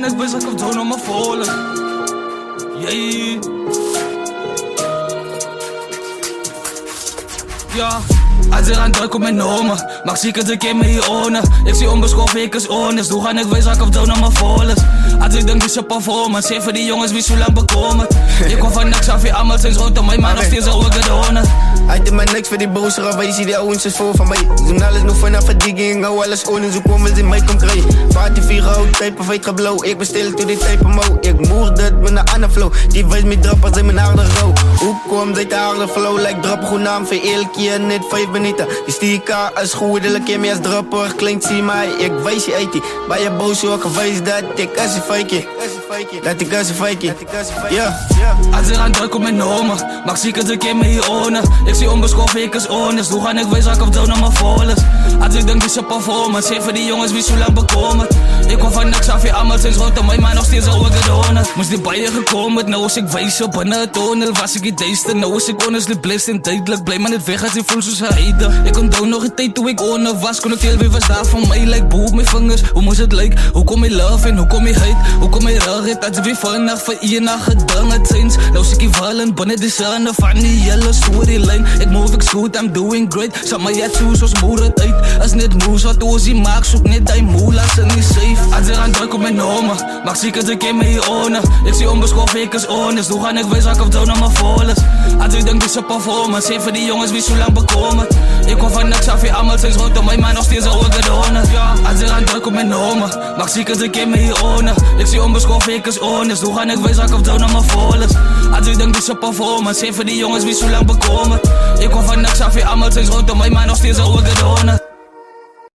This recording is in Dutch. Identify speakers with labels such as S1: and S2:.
S1: gaan ik bezig op doen om me voelen. Yeah. Ja, als ik aan druk op mijn nomen, mag zie ik het een keer mee hier ownen. Ik zie onbeschoft, ik is honest. Hoe ga ik bezig op doen om me voelen? Als ik denk, dit is een performance. Zeg voor die jongens wie zo lang bekomen. Ik kom van niks af, je allemaal zijn rood om mij, maar nog steeds ook gedaan.
S2: Hij doet mij niks voor die boze rap, je ziet die ouwens is vol van mij. Doen alles nog vanaf verdieping, hou alles on en zo komen ze in mij kom krijgen. Party 4 rood, type feit geblauw. Ik ben stil toen die type mouw. Ik moer dit met een andere flow. Die wijst me drappers in mijn harde rouw. Hoe komt zij te harde flow? Like drop goed naam voor elke keer net 5 minuten. Die stieka is goed, elke keer meer als dropper. Klinkt zie mij, ik wijs je uit die. Bij je boos ook wijs dat ik als een feitje. Dat ik als een feitje. Ja.
S1: Als ik aan druk op mijn nomen, mag zie ik het een keer mee hier ownen. Ik zie onbeschoft, ik is honest. Hoe ga ik bezig op doen om me voelen? Als ik denk, dit is een performance. Zeg voor die jongens wie zo lang bekomen. Ik kom van niks af, je allemaal zijn rood om mij, maar nog steeds ook gedaan. Moest die bij je gekomen, nou is ik wijs op binnen het toneel. Was ik die deze, nou is ik honestly blessed en tijdelijk. Blij maar niet weg als ik voel zoals heiden. Ik onthoud nog een tijd toen ik onder was. Kon ik heel weer verstaan van mij, like boe op mijn vingers. Hoe moest het lijken? Hoe kom je love en hoe kom je hate? Hoe kom je rarheid? Dat ze weer vannacht voor je nacht gedaan het zijn. Nou is ik equivalent binnen de zone van die hele storyline. Ik move, ik goed, I'm doing great. Zat maar jij toe zoals moeder het uit. Als net moes wat oozie maakt, zoek net die moela, ze niet safe. Als ik aan druk op mijn nomen, mag zie ik het een keer mee hier ownen. Ik zie onbeschoft, ik is honest. Hoe ga ik bezig op doen om me voelen? Als ik denk, dit is een performance. Zeg voor die jongens wie zo lang bekomen. Ik kom van niks af, je allemaal zijn rood om mij, maar nog steeds ook gedaan. Als ik aan druk op mijn nomen, mag zie ik het een keer mee hier ownen. Ik zie onbeschoft, ik is honest. Hoe ga ik bezig op doen om me voelen? Als ik denk, dit is een performance. Zeg voor die jongens wie zo lang bekomen. Ik kom van niks af, je allemaal zijn rood om mij, maar nog steeds ook gedaan.